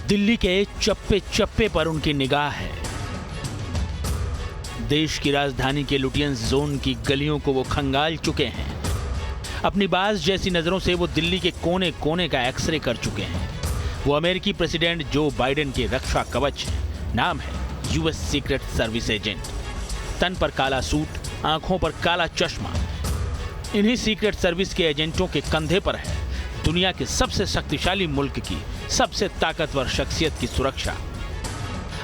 दिल्ली के चप्पे चप्पे पर उनकी निगाह है। देश की राजधानी के लुटियंस जोन की गलियों को वो खंगाल चुके हैं। अपनी बाज जैसी नजरों से वो दिल्ली के कोने कोने का एक्सरे कर चुके हैं। वो अमेरिकी प्रेसिडेंट जो बाइडेन के रक्षा कवच हैं। नाम है यूएस सीक्रेट सर्विस एजेंट। तन पर काला सूट, आंखों पर काला चश्मा। इन्हीं सीक्रेट सर्विस के एजेंटों के कंधे पर है दुनिया के सबसे शक्तिशाली मुल्क की सबसे ताकतवर शख्सियत की सुरक्षा।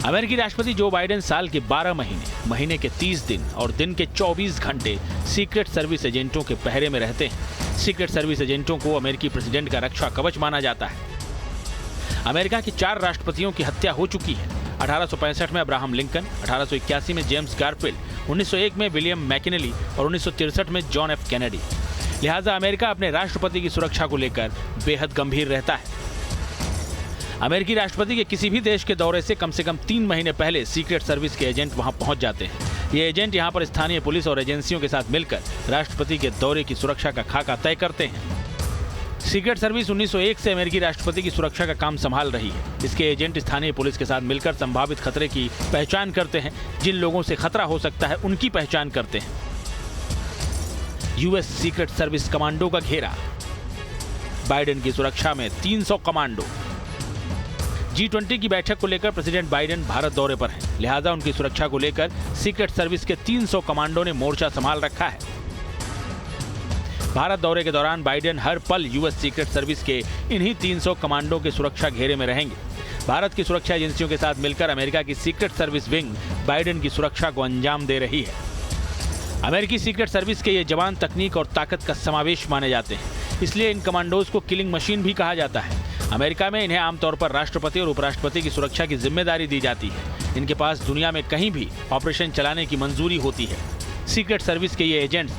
अमेरिकी राष्ट्रपति जो बाइडेन साल के 12 महीने, महीने के 30 दिन और दिन के 24 घंटे सीक्रेट सर्विस एजेंटों के पहरे में रहते हैं। सीक्रेट सर्विस एजेंटों को अमेरिकी प्रेसिडेंट का रक्षा कवच माना जाता है। अमेरिका के 4 राष्ट्रपतियों की हत्या हो चुकी है। 1865 में अब्राहम लिंकन, 1881 में जेम्स गारफील्ड, 1901 में विलियम मैकिनली और 1963 में जॉन एफ कैनेडी। लिहाजा अमेरिका अपने राष्ट्रपति की सुरक्षा को लेकर बेहद गंभीर रहता है। अमेरिकी राष्ट्रपति के किसी भी देश के दौरे से कम 3 महीने पहले सीक्रेट सर्विस के एजेंट वहां पहुंच जाते हैं। ये एजेंट यहां पर स्थानीय पुलिस और एजेंसियों के साथ मिलकर राष्ट्रपति के दौरे की सुरक्षा का खाका तय करते हैं। सीक्रेट सर्विस 1901 से अमेरिकी राष्ट्रपति की सुरक्षा का काम संभाल रही है। इसके एजेंट स्थानीय पुलिस के साथ मिलकर संभावित खतरे की पहचान करते हैं। जिन लोगों से खतरा हो सकता है उनकी पहचान करते हैं। यूएस सीक्रेट सर्विस कमांडो का घेरा। बाइडेन की सुरक्षा में 300 कमांडो। G20 की बैठक को लेकर प्रेसिडेंट बाइडेन भारत दौरे पर हैं। लिहाजा उनकी सुरक्षा को लेकर सीक्रेट सर्विस के 300 कमांडो ने मोर्चा संभाल रखा है। भारत दौरे के दौरान बाइडेन हर पल यूएस सीक्रेट सर्विस के इन्हीं 300 कमांडो के सुरक्षा घेरे में रहेंगे। भारत की सुरक्षा एजेंसियों के साथ मिलकर अमेरिका की सीक्रेट सर्विस विंग बाइडेन की सुरक्षा को अंजाम दे रही है। अमेरिकी सीक्रेट सर्विस के ये जवान तकनीक और ताकत का समावेश माने जाते हैं, इसलिए इन कमांडोज को किलिंग मशीन भी कहा जाता है। अमेरिका में इन्हें आमतौर पर राष्ट्रपति और उपराष्ट्रपति की सुरक्षा की जिम्मेदारी दी जाती है। इनके पास दुनिया में कहीं भी ऑपरेशन चलाने की मंजूरी होती है। सीक्रेट सर्विस के ये एजेंट्स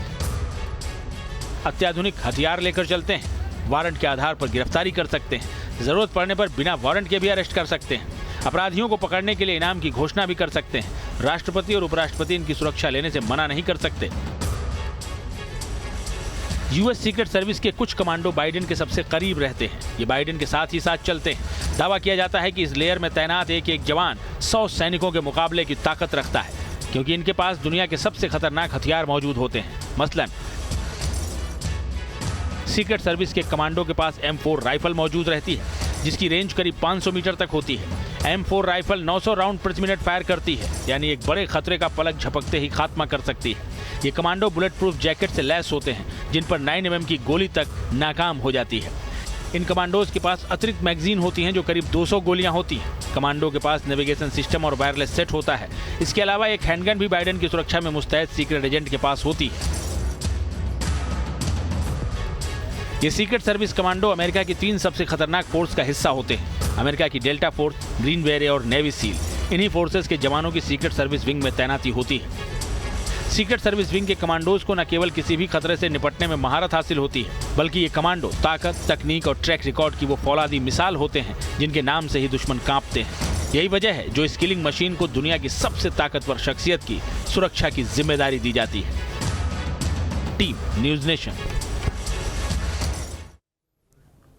अत्याधुनिक हथियार लेकर चलते हैं। वारंट के आधार पर गिरफ्तारी कर सकते हैं। जरूरत पड़ने पर बिना वारंट के भी अरेस्ट कर सकते हैं। अपराधियों को पकड़ने के लिए इनाम की घोषणा भी कर सकते हैं। राष्ट्रपति और उपराष्ट्रपति इनकी सुरक्षा लेने से मना नहीं कर सकते। यूएस सीक्रेट सर्विस के कुछ कमांडो बाइडेन के सबसे करीब रहते हैं। ये बाइडेन के साथ ही साथ चलते हैं। दावा किया जाता है कि इस लेयर में तैनात एक जवान 100 सैनिकों के मुकाबले की ताकत रखता है, क्योंकि इनके पास दुनिया के सबसे खतरनाक हथियार मौजूद होते हैं। मसलन सीक्रेट सर्विस के कमांडो के पास M4 राइफल मौजूद रहती है, जिसकी रेंज करीब 500 मीटर तक होती है। M4 राइफल 900 राउंड प्रति मिनट फायर करती है, यानी एक बड़े खतरे का पलक झपकते ही खात्मा कर सकती है। ये कमांडो बुलेट प्रूफ जैकेट से लैस होते हैं, जिन पर 9 mm की गोली तक नाकाम हो जाती है। इन कमांडोज के पास अतिरिक्त मैगजीन होती हैं, जो करीब 200 गोलियां होती हैं। कमांडो के पास नेविगेशन सिस्टम और वायरलेस सेट होता है। इसके अलावा एक हैंडगन भी बाइडेन की सुरक्षा में मुस्तैद सीक्रेट एजेंट के पास होती है। ये सीक्रेट सर्विस कमांडो अमेरिका की 3 सबसे खतरनाक फोर्स का हिस्सा होते हैं। अमेरिका की डेल्टा फोर्स, ग्रीन बेरेट और नेवी सील। इन्हीं फोर्सेस के जवानों की सीक्रेट सर्विस विंग में तैनाती होती है। सीक्रेट सर्विस विंग के कमांडोज को न केवल किसी भी खतरे से निपटने में महारत हासिल होती है, बल्कि ये कमांडो ताकत, तकनीक और ट्रैक रिकॉर्ड की वो फौलादी मिसाल होते हैं, जिनके नाम से ही दुश्मन कांपते हैं। यही वजह है जो इस किलिंग मशीन को दुनिया की सबसे ताकतवर शख्सियत की सुरक्षा की जिम्मेदारी दी जाती है। Team news nation.